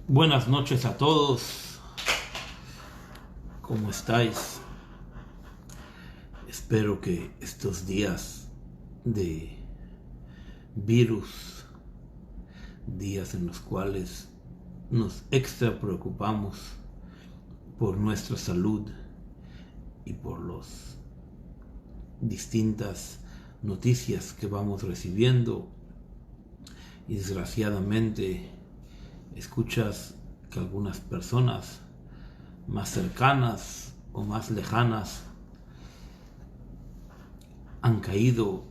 Buenas noches a todos. ¿Cómo estáis? Espero que estos días de virus, días en los cuales nos extra preocupamos por nuestra salud y por las distintas noticias que vamos recibiendo, y desgraciadamente escuchas que algunas personas más cercanas o más lejanas han caído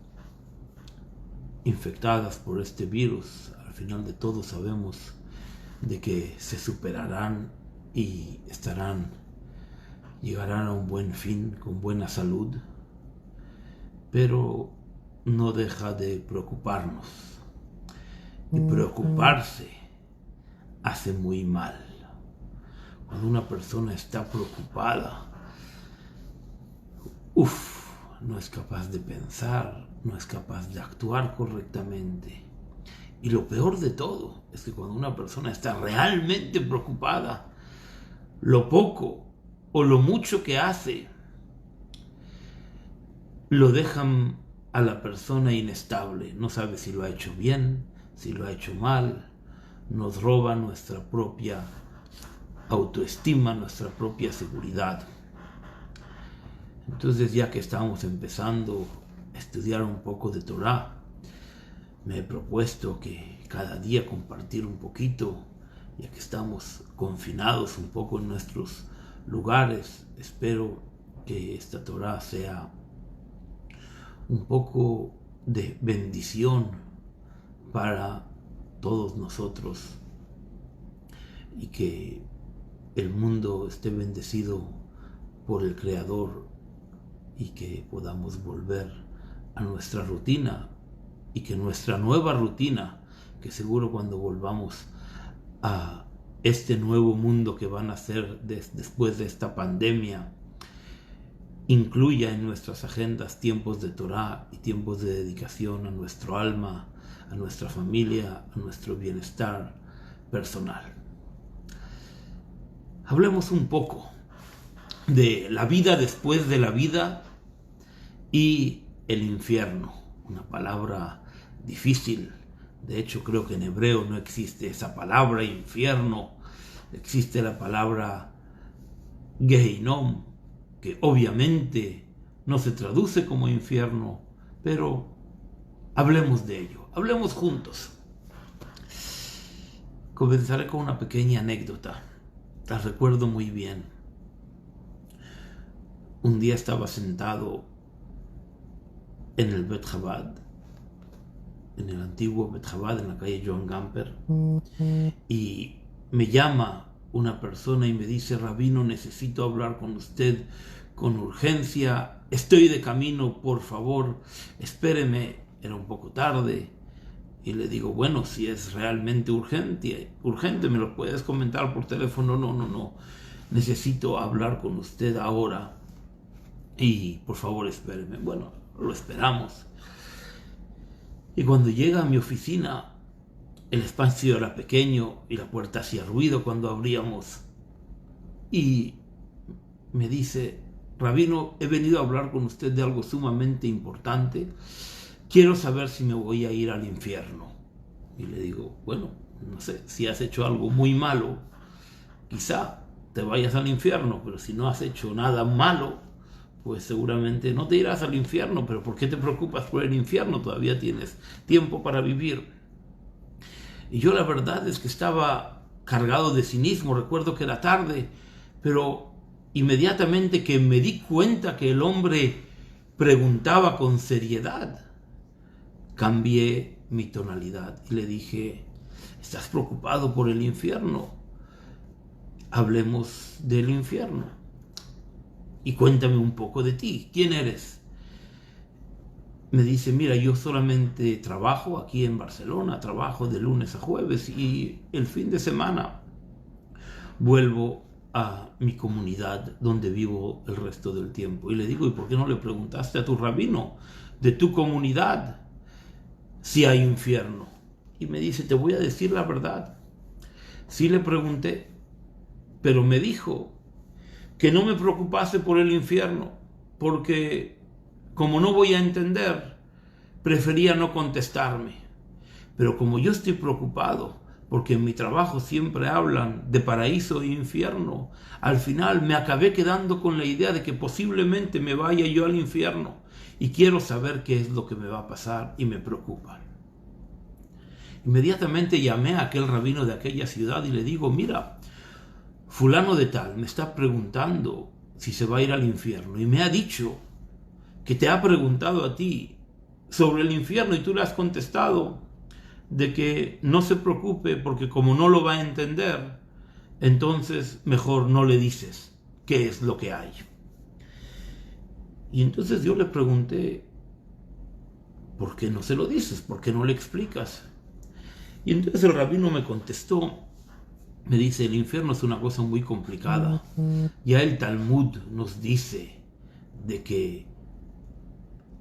infectadas por este virus. Al final de todo sabemos de que se superarán y llegarán a un buen fin con buena salud, pero no deja de preocuparnos, y preocuparse hace muy mal. Cuando una persona está preocupada, no es capaz de pensar, no es capaz de actuar correctamente. Y lo peor de todo es que cuando una persona está realmente preocupada, lo poco o lo mucho que hace lo dejan a la persona inestable. No sabe si lo ha hecho bien, si lo ha hecho mal. Nos roba nuestra propia autoestima, nuestra propia seguridad. Entonces, ya que estamos empezando a estudiar un poco de Torah, me he propuesto que cada día compartir un poquito, ya que estamos confinados un poco en nuestros lugares. Espero que esta Torah sea un poco de bendición para todos nosotros, y que el mundo esté bendecido por el Creador, y que podamos volver a nuestra rutina, y que nuestra nueva rutina, que seguro cuando volvamos a este nuevo mundo que van a ser después de esta pandemia, incluya en nuestras agendas tiempos de Torah y tiempos de dedicación a nuestro alma, a nuestra familia, a nuestro bienestar personal. Hablemos un poco de la vida después de la vida y el infierno, una palabra difícil. De hecho, creo que en hebreo no existe esa palabra infierno, existe la palabra Gehinom, que obviamente no se traduce como infierno, pero hablemos de ello, hablemos juntos. Comenzaré con una pequeña anécdota, la recuerdo muy bien. Un día estaba sentado en el Bet Chabad, en el antiguo Bet Chabad, en la calle Joan Gamper, y me llama una persona y me dice: Rabino, necesito hablar con usted con urgencia, estoy de camino, por favor, espéreme. Era un poco tarde, y le digo: bueno, si es realmente urgente, me lo puedes comentar por teléfono. No, necesito hablar con usted ahora, y por favor espéreme. Bueno, lo esperamos, y cuando llega a mi oficina, el espacio era pequeño y la puerta hacía ruido cuando abríamos, y me dice: Rabino, he venido a hablar con usted de algo sumamente importante. Quiero saber si me voy a ir al infierno. Y le digo: bueno, no sé, si has hecho algo muy malo, quizá te vayas al infierno, pero si no has hecho nada malo, pues seguramente no te irás al infierno. Pero ¿por qué te preocupas por el infierno? Todavía tienes tiempo para vivir. Y yo la verdad es que estaba cargado de cinismo. Recuerdo que era tarde, pero inmediatamente que me di cuenta que el hombre preguntaba con seriedad, cambié mi tonalidad y le dije: ¿estás preocupado por el infierno? Hablemos del infierno y cuéntame un poco de ti. ¿Quién eres? Me dice: mira, yo solamente trabajo aquí en Barcelona, trabajo de lunes a jueves, y el fin de semana vuelvo a mi comunidad donde vivo el resto del tiempo. Y le digo: ¿y por qué no le preguntaste a tu rabino de tu comunidad si hay infierno? Y me dice: te voy a decir la verdad, Sí le pregunté, pero me dijo que no me preocupase por el infierno, porque como no voy a entender, prefería no contestarme. Pero como yo estoy preocupado, porque en mi trabajo siempre hablan de paraíso e infierno, al final me acabé quedando con la idea de que posiblemente me vaya yo al infierno y quiero saber qué es lo que me va a pasar y me preocupa. Inmediatamente llamé a aquel rabino de aquella ciudad y le digo, mira, fulano de tal me está preguntando si se va a ir al infierno y me ha dicho que te ha preguntado a ti sobre el infierno y tú le has contestado de que no se preocupe porque como no lo va a entender, entonces mejor no le dices qué es lo que hay. Y entonces yo le pregunté, ¿por qué no se lo dices? ¿Por qué no le explicas? Y entonces el rabino me contestó, me dice, el infierno es una cosa muy complicada. Ya el Talmud nos dice de que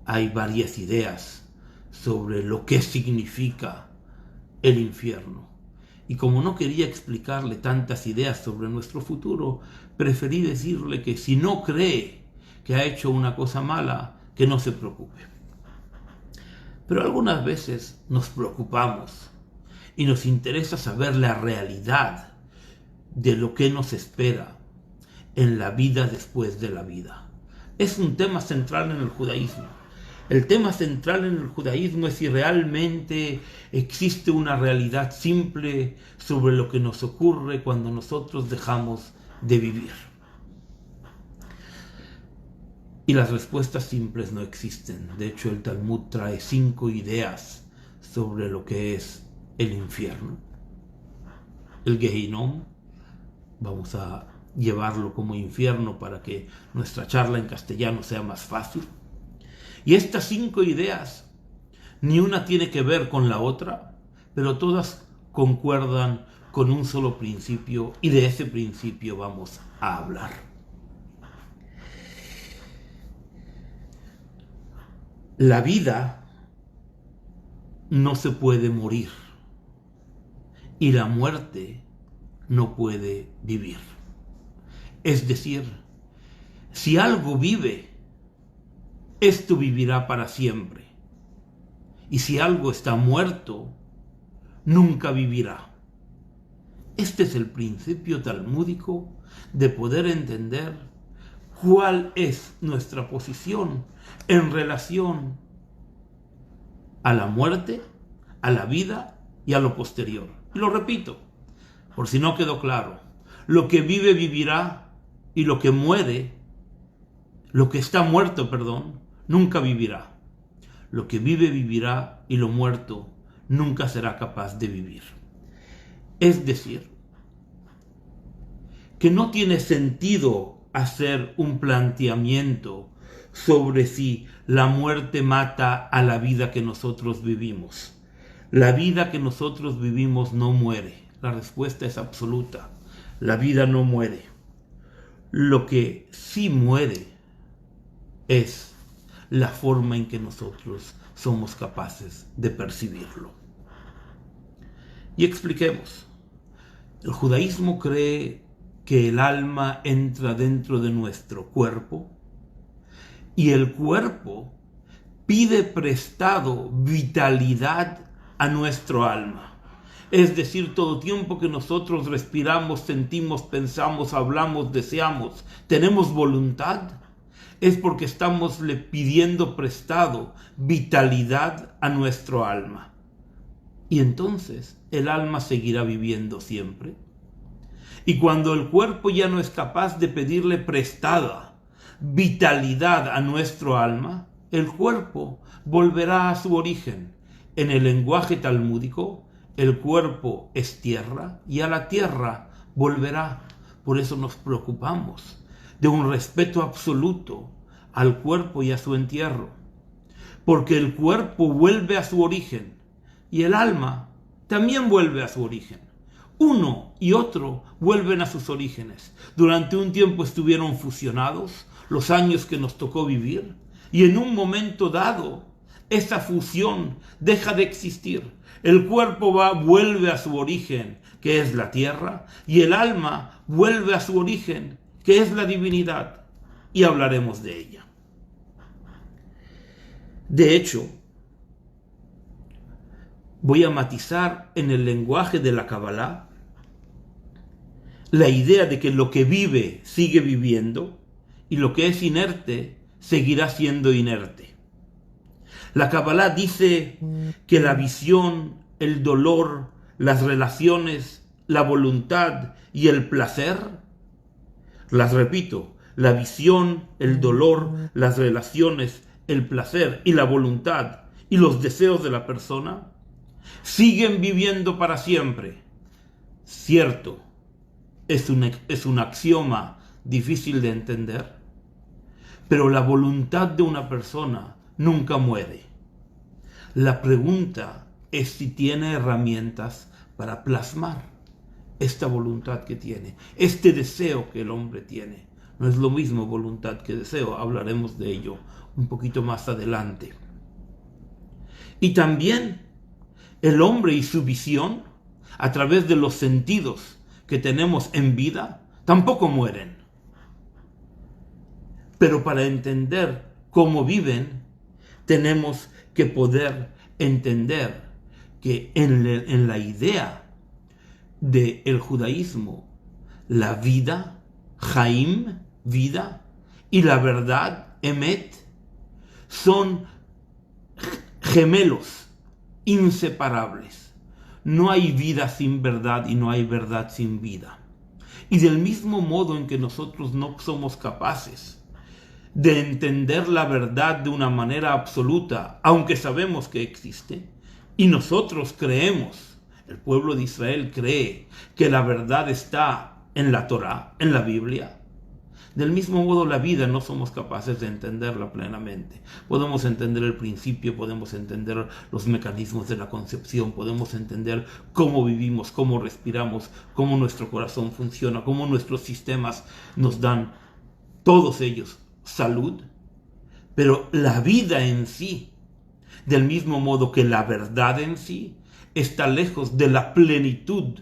hay varias ideas sobre lo que significa el infierno. Y como no quería explicarle tantas ideas sobre nuestro futuro, preferí decirle que si no cree que ha hecho una cosa mala, que no se preocupe. Pero algunas veces nos preocupamos y nos interesa saber la realidad de lo que nos espera en la vida después de la vida. Es un tema central en el judaísmo. El tema central en el judaísmo es si realmente existe una realidad simple sobre lo que nos ocurre cuando nosotros dejamos de vivir. Y las respuestas simples no existen. De hecho, el Talmud trae 5 ideas sobre lo que es el infierno. El Gehinom, vamos a llevarlo como infierno para que nuestra charla en castellano sea más fácil. Y estas 5 ideas, ni una tiene que ver con la otra, pero todas concuerdan con un solo principio, y de ese principio vamos a hablar. La vida no se puede morir, y la muerte no puede vivir. Es decir, si algo vive, esto vivirá para siempre. Y si algo está muerto, nunca vivirá. Este es el principio talmúdico de poder entender cuál es nuestra posición en relación a la muerte, a la vida y a lo posterior. Y lo repito, por si no quedó claro, lo que vive vivirá y lo que muere, lo que está muerto, nunca vivirá. Lo que vive vivirá y lo muerto nunca será capaz de vivir. Es decir, que no tiene sentido hacer un planteamiento sobre si la muerte mata a la vida que nosotros vivimos. La vida que nosotros vivimos no muere. La respuesta es absoluta. La vida no muere. Lo que sí muere es la forma en que nosotros somos capaces de percibirlo. Y expliquemos. El judaísmo cree que el alma entra dentro de nuestro cuerpo y el cuerpo pide prestado vitalidad a nuestro alma. Es decir, todo tiempo que nosotros respiramos, sentimos, pensamos, hablamos, deseamos, tenemos voluntad, es porque estamos le pidiendo prestado vitalidad a nuestro alma. Y entonces el alma seguirá viviendo siempre. Y cuando el cuerpo ya no es capaz de pedirle prestada vitalidad a nuestro alma, el cuerpo volverá a su origen. En el lenguaje talmúdico, el cuerpo es tierra y a la tierra volverá. Por eso nos preocupamos de un respeto absoluto al cuerpo y a su entierro. Porque el cuerpo vuelve a su origen y el alma también vuelve a su origen. Uno y otro vuelven a sus orígenes. Durante un tiempo estuvieron fusionados, los años que nos tocó vivir, y en un momento dado, esa fusión deja de existir. El cuerpo vuelve a su origen, que es la tierra, y el alma vuelve a su origen, que es la divinidad, y hablaremos de ella. De hecho, voy a matizar en el lenguaje de la Kabbalah la idea de que lo que vive sigue viviendo y lo que es inerte seguirá siendo inerte. La Kabbalah dice que la visión, el dolor, las relaciones, la voluntad y el placer, las repito, la visión, el dolor, las relaciones, el placer y la voluntad y los deseos de la persona siguen viviendo para siempre. Cierto, es un axioma difícil de entender, pero la voluntad de una persona nunca muere. La pregunta es si tiene herramientas para plasmar esta voluntad que tiene, este deseo que el hombre tiene. No es lo mismo voluntad que deseo, hablaremos de ello un poquito más adelante. Y también el hombre y su visión, a través de los sentidos que tenemos en vida, tampoco mueren. Pero para entender cómo viven, tenemos que poder entender que en la idea del judaísmo, la vida, Jaim, vida, y la verdad, Emet, son gemelos, inseparables. No hay vida sin verdad y no hay verdad sin vida. Y del mismo modo en que nosotros no somos capaces de entender la verdad de una manera absoluta, aunque sabemos que existe, y nosotros creemos, el pueblo de Israel cree que la verdad está en la Torá, en la Biblia, del mismo modo la vida no somos capaces de entenderla plenamente. Podemos entender el principio, podemos entender los mecanismos de la concepción, podemos entender cómo vivimos, cómo respiramos, cómo nuestro corazón funciona, cómo nuestros sistemas nos dan, todos ellos, salud, pero la vida en sí, del mismo modo que la verdad en sí, está lejos de la plenitud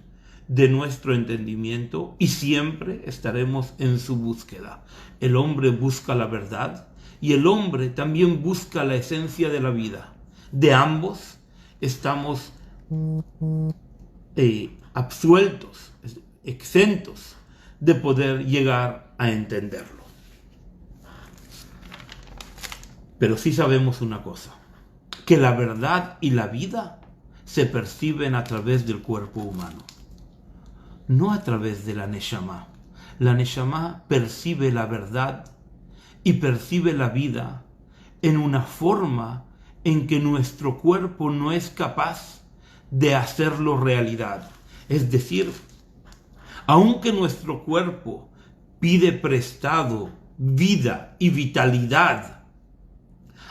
de nuestro entendimiento y siempre estaremos en su búsqueda. El hombre busca la verdad y el hombre también busca la esencia de la vida. De ambos estamos absueltos, exentos de poder llegar a entenderlo. Pero sí sabemos una cosa, que la verdad y la vida se perciben a través del cuerpo humano, no a través de la Neshama. La Neshama percibe la verdad y percibe la vida en una forma en que nuestro cuerpo no es capaz de hacerlo realidad. Es decir, aunque nuestro cuerpo pide prestado vida y vitalidad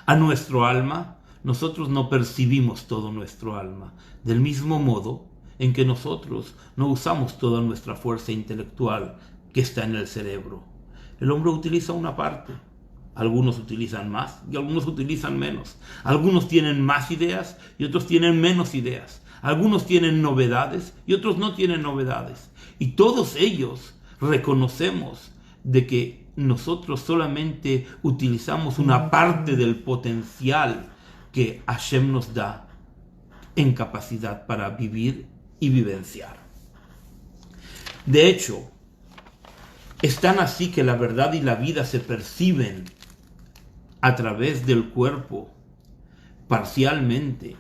a nuestro alma, nosotros no percibimos todo nuestro alma. Del mismo modo en que nosotros no usamos toda nuestra fuerza intelectual que está en el cerebro. El hombre utiliza una parte. Algunos utilizan más y algunos utilizan menos. Algunos tienen más ideas y otros tienen menos ideas. Algunos tienen novedades y otros no tienen novedades. Y todos ellos reconocemos de que nosotros solamente utilizamos una parte del potencial que Hashem nos da en capacidad para vivir y vivenciar. De hecho, es tan así que la verdad y la vida se perciben a través del cuerpo parcialmente,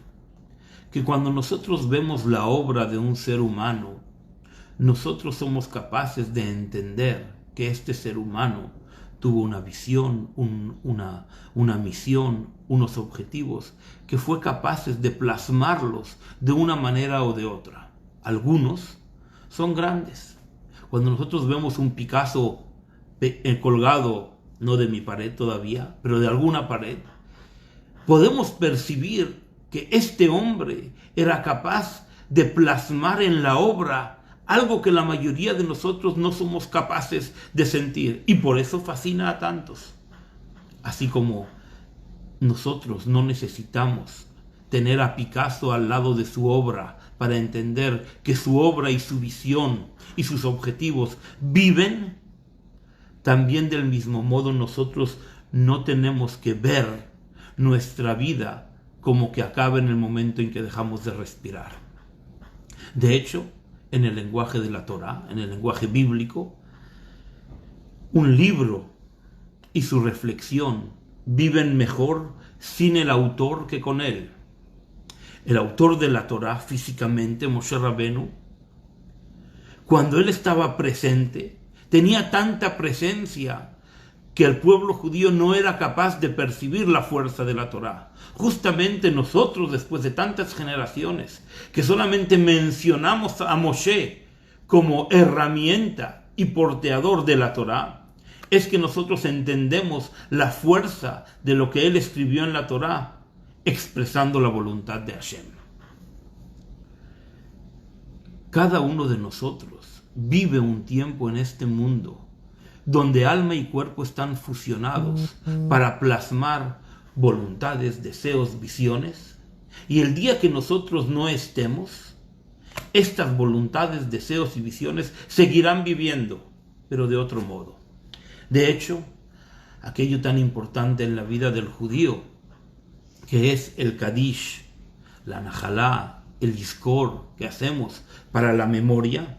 que cuando nosotros vemos la obra de un ser humano, nosotros somos capaces de entender que este ser humano tuvo una visión, una misión, unos objetivos, que fue capaces de plasmarlos de una manera o de otra. Algunos son grandes. Cuando nosotros vemos un Picasso colgado, no de mi pared todavía, pero de alguna pared, podemos percibir que este hombre era capaz de plasmar en la obra algo que la mayoría de nosotros no somos capaces de sentir, y por eso fascina a tantos. Así como nosotros no necesitamos tener a Picasso al lado de su obra para entender que su obra y su visión y sus objetivos viven, también del mismo modo nosotros no tenemos que ver nuestra vida como que acaba en el momento en que dejamos de respirar. De hecho, en el lenguaje de la Torá, en el lenguaje bíblico, un libro y su reflexión viven mejor sin el autor que con él. El autor de la Torá físicamente, Moshe Rabenu, cuando él estaba presente, tenía tanta presencia que el pueblo judío no era capaz de percibir la fuerza de la Torá. Justamente nosotros, después de tantas generaciones, que solamente mencionamos a Moshe como herramienta y porteador de la Torá, es que nosotros entendemos la fuerza de lo que él escribió en la Torá, expresando la voluntad de Hashem. Cada uno de nosotros vive un tiempo en este mundo donde alma y cuerpo están fusionados para plasmar voluntades, deseos, visiones, y el día que nosotros no estemos, estas voluntades, deseos y visiones seguirán viviendo, pero de otro modo. De hecho, aquello tan importante en la vida del judío, que es el Kadish, la Najalá, el Yizkor que hacemos para la memoria,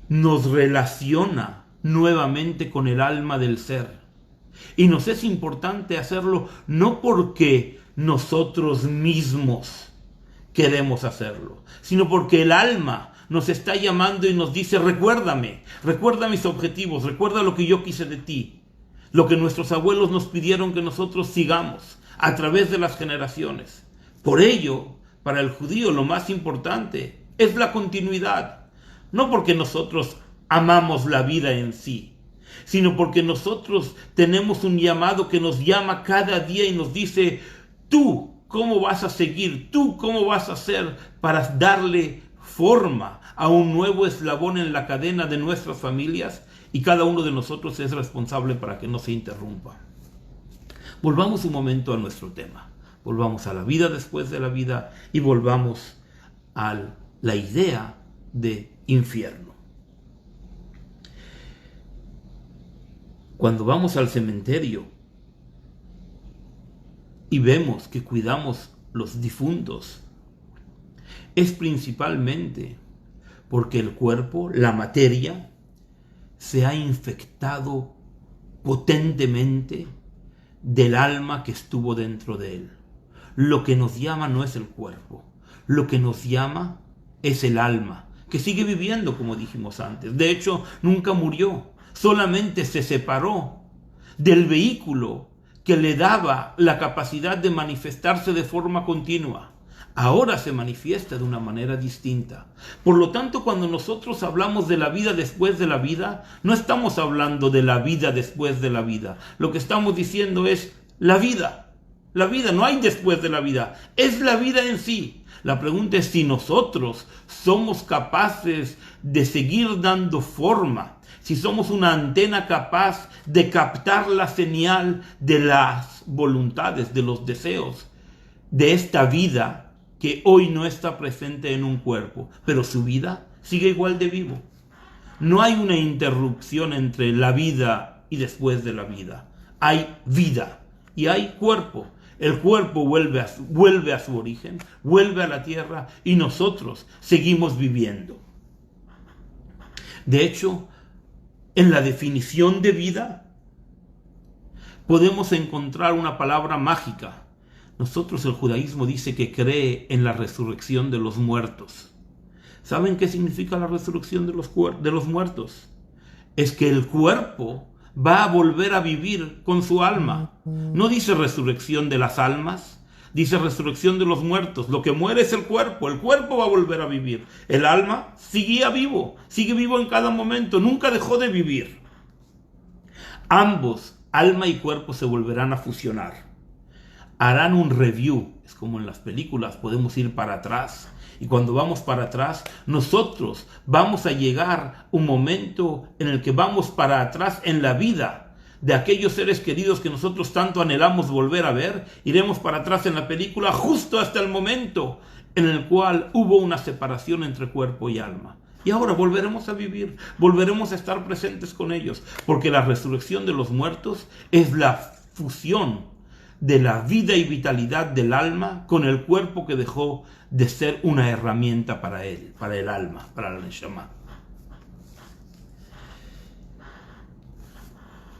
nos relaciona nuevamente con el alma del ser. Y nos es importante hacerlo no porque nosotros mismos queremos hacerlo, sino porque el alma nos está llamando y nos dice: recuérdame, recuerda mis objetivos, recuerda lo que yo quise de ti, lo que nuestros abuelos nos pidieron que nosotros sigamos a través de las generaciones. Por ello, para el judío lo más importante es la continuidad, no porque nosotros amamos la vida en sí, sino porque nosotros tenemos un llamado que nos llama cada día y nos dice: tú, ¿cómo vas a seguir? ¿Tú cómo vas a hacer para darle forma a un nuevo eslabón en la cadena de nuestras familias? Y cada uno de nosotros es responsable para que no se interrumpa. Volvamos un momento a nuestro tema. Volvamos a la vida después de la vida y volvamos a la idea de infierno. Cuando vamos al cementerio y vemos que cuidamos los difuntos, es principalmente porque el cuerpo, la materia, se ha infectado potentemente del alma que estuvo dentro de él. Lo que nos llama no es el cuerpo, lo que nos llama es el alma, que sigue viviendo, como dijimos antes. De hecho, nunca murió, solamente se separó del vehículo que le daba la capacidad de manifestarse de forma continua. Ahora se manifiesta de una manera distinta. Por lo tanto, cuando nosotros hablamos de la vida después de la vida, no estamos hablando de la vida después de la vida. Lo que estamos diciendo es la vida. La vida, no hay después de la vida. Es la vida en sí. La pregunta es si nosotros somos capaces de seguir dando forma, si somos una antena capaz de captar la señal de las voluntades, de los deseos, de esta vida que hoy no está presente en un cuerpo, pero su vida sigue igual de vivo. No hay una interrupción entre la vida y después de la vida. Hay vida y hay cuerpo. El cuerpo vuelve a su origen, vuelve a la tierra y nosotros seguimos viviendo. De hecho, en la definición de vida podemos encontrar una palabra mágica. Nosotros, el judaísmo dice que cree en la resurrección de los muertos. ¿Saben qué significa la resurrección de los muertos? Es que el cuerpo va a volver a vivir con su alma. No dice resurrección de las almas, dice resurrección de los muertos. Lo que muere es el cuerpo va a volver a vivir. El alma sigue vivo en cada momento, nunca dejó de vivir. Ambos, alma y cuerpo, se volverán a fusionar. Harán un review, es como en las películas, podemos ir para atrás. Y cuando vamos para atrás, nosotros vamos a llegar a un momento en el que vamos para atrás en la vida, de aquellos seres queridos que nosotros tanto anhelamos volver a ver. Iremos para atrás en la película justo hasta el momento en el cual hubo una separación entre cuerpo y alma. Y ahora volveremos a vivir, volveremos a estar presentes con ellos, porque la resurrección de los muertos es la fusión de la vida y vitalidad del alma con el cuerpo que dejó de ser una herramienta para él, para el alma, para la neshama.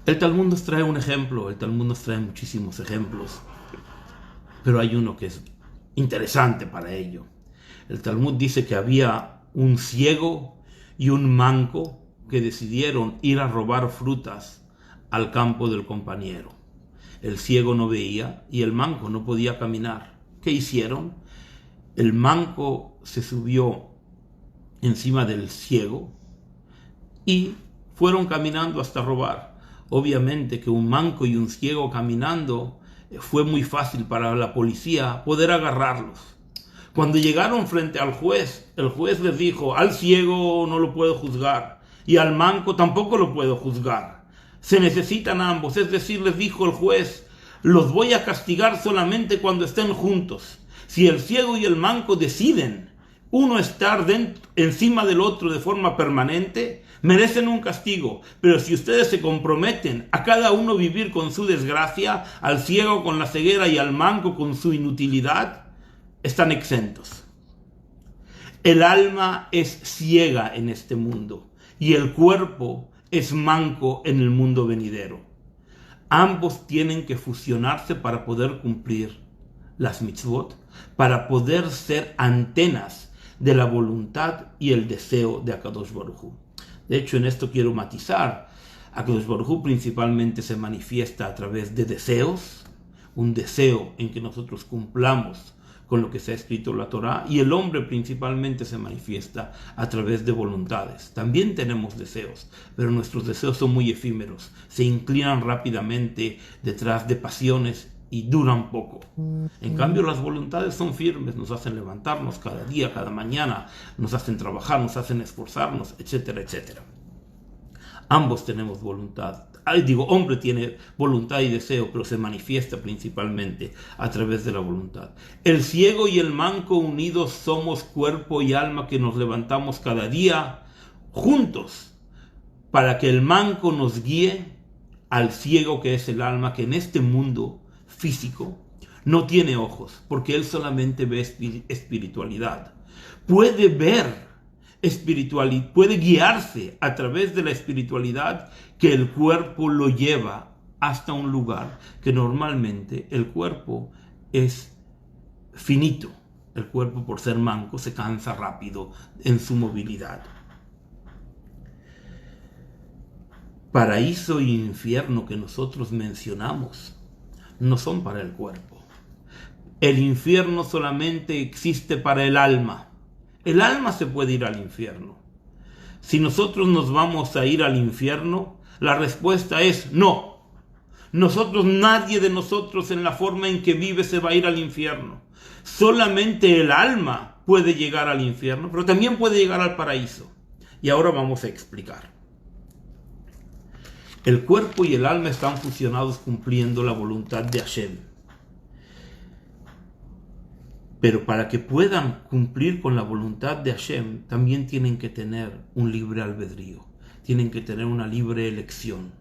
El Talmud nos trae un ejemplo, el Talmud nos trae muchísimos ejemplos, pero hay uno que es interesante para ello. El Talmud dice que había un ciego y un manco que decidieron ir a robar frutas al campo del compañero. El ciego no veía y el manco no podía caminar. ¿Qué hicieron? El manco se subió encima del ciego y fueron caminando hasta robar. Obviamente que un manco y un ciego caminando fue muy fácil para la policía poder agarrarlos. Cuando llegaron frente al juez, el juez les dijo: al ciego no lo puedo juzgar y al manco tampoco lo puedo juzgar. Se necesitan ambos, es decir, les dijo el juez: los voy a castigar solamente cuando estén juntos. Si el ciego y el manco deciden uno estar encima del otro de forma permanente, merecen un castigo. Pero si ustedes se comprometen a cada uno vivir con su desgracia, al ciego con la ceguera y al manco con su inutilidad, están exentos. El alma es ciega en este mundo y el cuerpo es manco en el mundo venidero. Ambos tienen que fusionarse para poder cumplir las mitzvot, para poder ser antenas de la voluntad y el deseo de Akadosh Baruj Hu. De hecho, en esto quiero matizar. Akadosh Baruj Hu principalmente se manifiesta a través de deseos, un deseo en que nosotros cumplamos con lo que se ha escrito en la Torá, y el hombre principalmente se manifiesta a través de voluntades. También tenemos deseos, pero nuestros deseos son muy efímeros, se inclinan rápidamente detrás de pasiones y duran poco. En cambio, las voluntades son firmes, nos hacen levantarnos cada día, cada mañana, nos hacen trabajar, nos hacen esforzarnos, etcétera, etcétera. Ambos tenemos voluntad. Hombre tiene voluntad y deseo, pero se manifiesta principalmente a través de la voluntad. El ciego y el manco unidos somos cuerpo y alma que nos levantamos cada día juntos para que el manco nos guíe al ciego que es el alma, que en este mundo físico no tiene ojos, porque él solamente ve espiritualidad. Puede ver espiritualidad, puede guiarse a través de la espiritualidad que el cuerpo lo lleva hasta un lugar que normalmente el cuerpo es finito. El cuerpo, por ser manco, se cansa rápido en su movilidad. Paraíso y infierno que nosotros mencionamos no son para el cuerpo. El infierno solamente existe para el alma. El alma se puede ir al infierno. Si nosotros nos vamos a ir al infierno, la respuesta es no. Nadie de nosotros en la forma en que vive se va a ir al infierno. Solamente el alma puede llegar al infierno, pero también puede llegar al paraíso. Y ahora vamos a explicar. El cuerpo y el alma están fusionados cumpliendo la voluntad de Hashem. Pero para que puedan cumplir con la voluntad de Hashem, también tienen que tener un libre albedrío, tienen que tener una libre elección.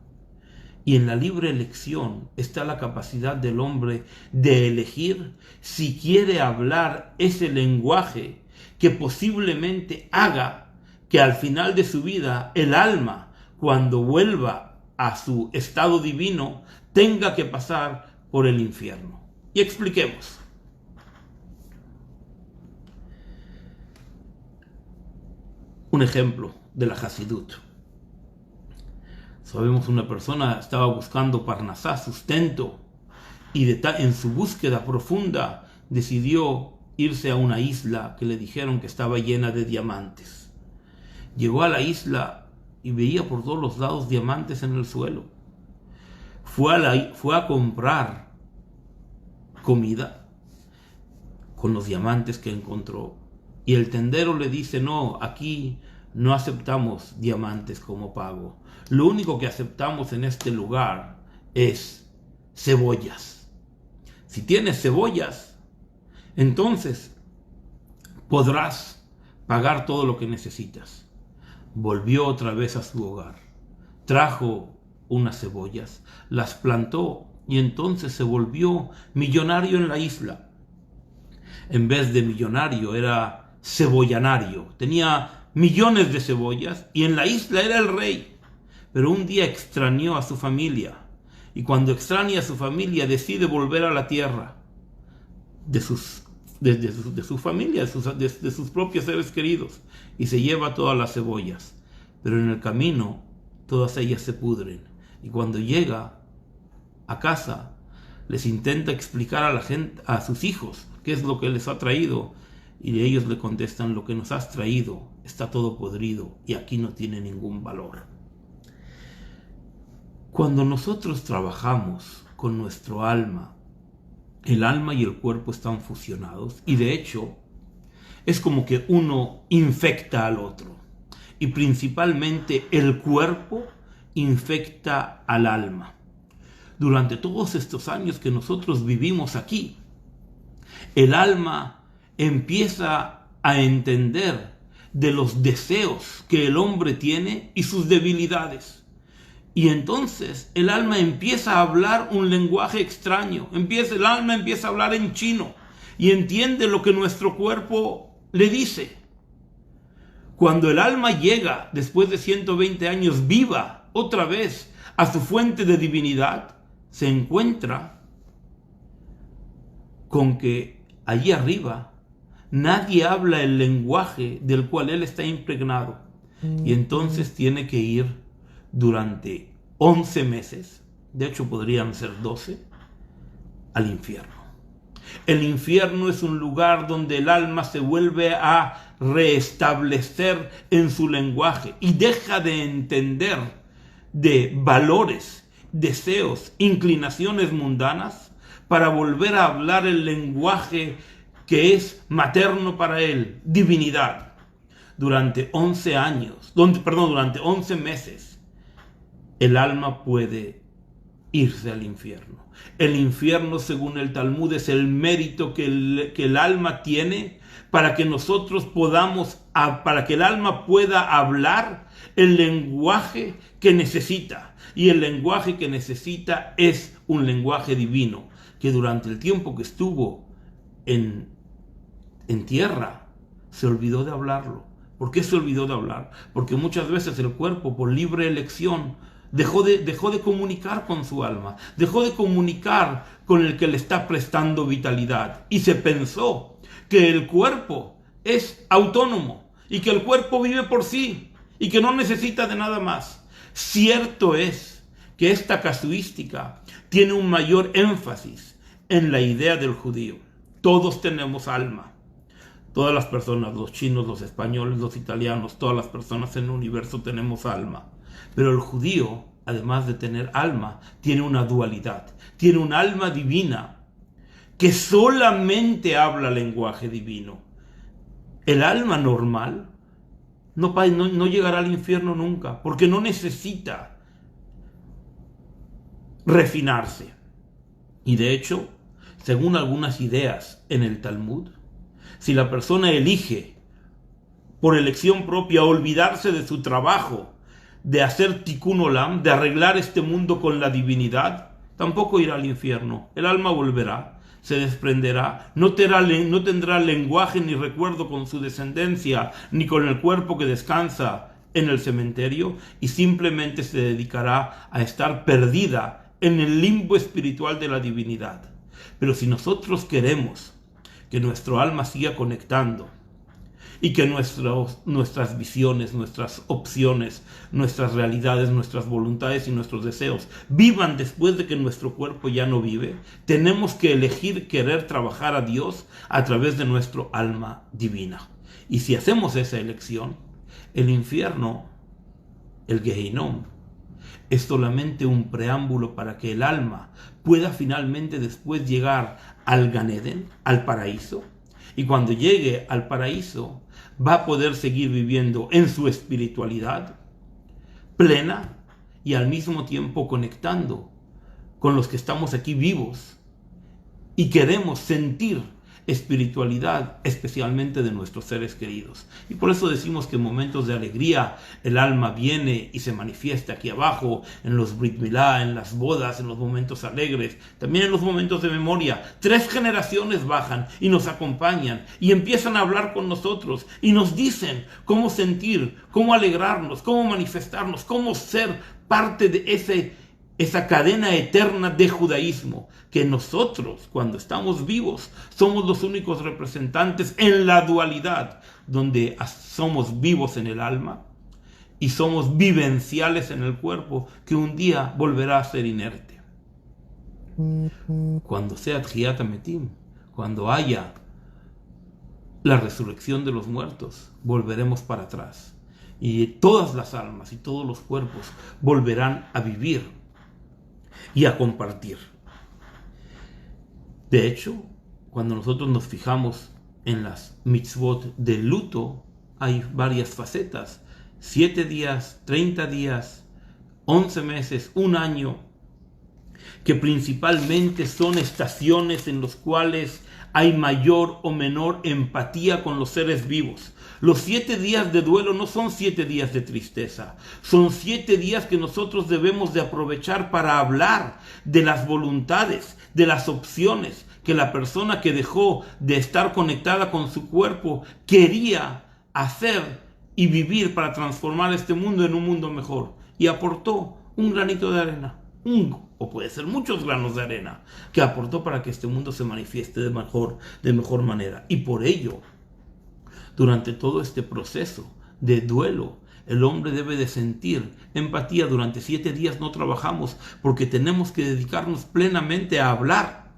Y en la libre elección está la capacidad del hombre de elegir si quiere hablar ese lenguaje que posiblemente haga que al final de su vida el alma, cuando vuelva a su estado divino, tenga que pasar por el infierno. Y expliquemos. Un ejemplo de la Hasidut. Sabemos, una persona estaba buscando parnasá, sustento, y en su búsqueda profunda decidió irse a una isla que le dijeron que estaba llena de diamantes. Llegó a la isla y veía por todos los lados diamantes en el suelo. Fue a comprar comida con los diamantes que encontró. Y el tendero le dice: no, aquí no aceptamos diamantes como pago. Lo único que aceptamos en este lugar es cebollas. Si tienes cebollas, entonces podrás pagar todo lo que necesitas. Volvió otra vez a su hogar. Trajo unas cebollas, las plantó y entonces se volvió millonario en la isla. En vez de millonario era cebollanario. Tenía millones de cebollas y en la isla era el rey. Pero un día extrañó a su familia. Y cuando extraña a su familia decide volver a la tierra de su familia, de sus propios seres queridos. Y se lleva todas las cebollas. Pero en el camino todas ellas se pudren. Y cuando llega a casa les intenta explicar a la gente, a sus hijos, qué es lo que les ha traído. Y ellos le contestan: lo que nos has traído está todo podrido y aquí no tiene ningún valor. Cuando nosotros trabajamos con nuestro alma, el alma y el cuerpo están fusionados y de hecho es como que uno infecta al otro. Y principalmente el cuerpo infecta al alma. Durante todos estos años que nosotros vivimos aquí, el alma empieza a entender de los deseos que el hombre tiene y sus debilidades. Y entonces el alma empieza a hablar un lenguaje extraño. El alma empieza a hablar en chino y entiende lo que nuestro cuerpo le dice. Cuando el alma llega, después de 120 años, viva otra vez a su fuente de divinidad, se encuentra con que allí arriba nadie habla el lenguaje del cual él está impregnado. Y entonces tiene que ir durante 11 meses, de hecho podrían ser 12, al infierno. El infierno es un lugar donde el alma se vuelve a restablecer en su lenguaje y deja de entender de valores, deseos, inclinaciones mundanas para volver a hablar el lenguaje que es materno para él, divinidad. Durante 11 meses, el alma puede irse al infierno. El infierno, según el Talmud, es el mérito que el alma tiene para que nosotros para que el alma pueda hablar el lenguaje que necesita. Y el lenguaje que necesita es un lenguaje divino, que durante el tiempo que estuvo en tierra se olvidó de hablarlo. ¿Por qué se olvidó de hablar? Porque muchas veces el cuerpo, por libre elección, dejó de comunicar con su alma, dejó de comunicar con el que le está prestando vitalidad. Y se pensó que el cuerpo es autónomo y que el cuerpo vive por sí y que no necesita de nada más. Cierto es que esta casuística tiene un mayor énfasis en la idea del judío. Todos tenemos alma. Todas las personas, los chinos, los españoles, los italianos, todas las personas en el universo tenemos alma. Pero el judío, además de tener alma, tiene una dualidad. Tiene un alma divina que solamente habla lenguaje divino. El alma normal no llegará al infierno nunca, porque no necesita refinarse. Y de hecho, según algunas ideas en el Talmud, si la persona elige por elección propia olvidarse de su trabajo, de hacer tikkun olam, de arreglar este mundo con la divinidad, tampoco irá al infierno. El alma volverá, se desprenderá, no tendrá lenguaje ni recuerdo con su descendencia, ni con el cuerpo que descansa en el cementerio, y simplemente se dedicará a estar perdida en el limbo espiritual de la divinidad. Pero si nosotros queremos que nuestro alma siga conectando y que nuestras visiones, nuestras opciones, nuestras realidades, nuestras voluntades y nuestros deseos vivan después de que nuestro cuerpo ya no vive, tenemos que elegir querer trabajar a Dios a través de nuestro alma divina. Y si hacemos esa elección, el infierno, el Gehinom, es solamente un preámbulo para que el alma pueda finalmente después llegar al Gan Eden, al paraíso, Y cuando llegue al paraíso, va a poder seguir viviendo en su espiritualidad plena y al mismo tiempo conectando con los que estamos aquí vivos y queremos sentir espiritualidad, especialmente de nuestros seres queridos. Y por eso decimos que en momentos de alegría el alma viene y se manifiesta aquí abajo, en los Brit Milá, en las bodas, en los momentos alegres, también en los momentos de memoria. 3 generaciones bajan y nos acompañan y empiezan a hablar con nosotros y nos dicen cómo sentir, cómo alegrarnos, cómo manifestarnos, cómo ser parte de esa cadena eterna de judaísmo, que nosotros, cuando estamos vivos, somos los únicos representantes en la dualidad, donde somos vivos en el alma y somos vivenciales en el cuerpo, que un día volverá a ser inerte. Cuando sea Tchiat HaMetim, cuando haya la resurrección de los muertos, volveremos para atrás y todas las almas y todos los cuerpos volverán a vivir y a compartir. De hecho, cuando nosotros nos fijamos en las mitzvot de luto, hay varias facetas: 7 días, 30 días, 11 meses, 1 año, que principalmente son estaciones en las cuales hay mayor o menor empatía con los seres vivos. Los 7 días de duelo no son 7 días de tristeza, son 7 días que nosotros debemos de aprovechar para hablar de las voluntades, de las opciones que la persona que dejó de estar conectada con su cuerpo quería hacer y vivir para transformar este mundo en un mundo mejor, y aportó un granito de arena, o puede ser muchos granos de arena, que aportó para que este mundo se manifieste de mejor manera. Y por ello, durante todo este proceso de duelo, el hombre debe de sentir empatía. Durante 7 días no trabajamos porque tenemos que dedicarnos plenamente a hablar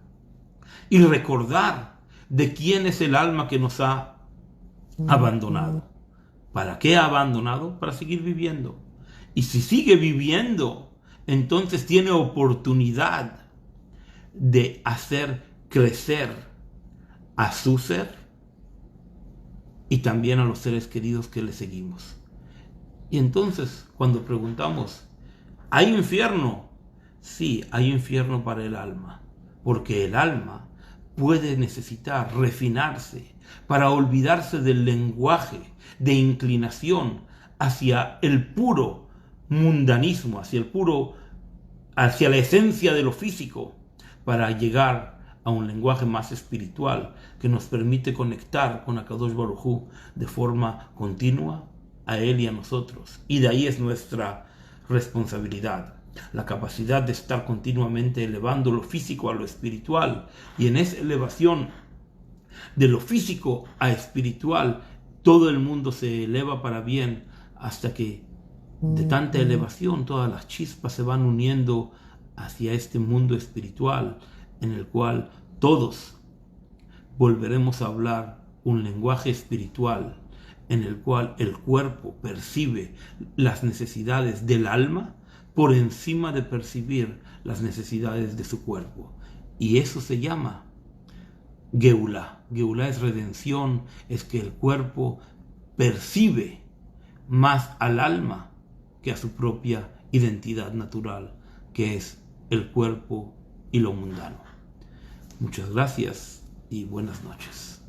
y recordar de quién es el alma que nos ha abandonado. ¿Para qué ha abandonado? Para seguir viviendo. Y si sigue viviendo, entonces tiene oportunidad de hacer crecer a su ser y también a los seres queridos que le seguimos. Y entonces, cuando preguntamos, ¿hay infierno? Sí, hay infierno para el alma, porque el alma puede necesitar refinarse para olvidarse del lenguaje de inclinación hacia el puro mundanismo, hacia la esencia de lo físico, para llegar a un lenguaje más espiritual que nos permite conectar con Akadosh Baruj Hu de forma continua, a él y a nosotros. Y de ahí es nuestra responsabilidad, la capacidad de estar continuamente elevando lo físico a lo espiritual, y en esa elevación de lo físico a espiritual todo el mundo se eleva para bien, hasta que de tanta elevación todas las chispas se van uniendo hacia este mundo espiritual, en el cual todos volveremos a hablar un lenguaje espiritual, en el cual el cuerpo percibe las necesidades del alma por encima de percibir las necesidades de su cuerpo. Y eso se llama Geulá. Geulá es redención, es que el cuerpo percibe más al alma que a su propia identidad natural, que es el cuerpo y lo mundano. Muchas gracias y buenas noches.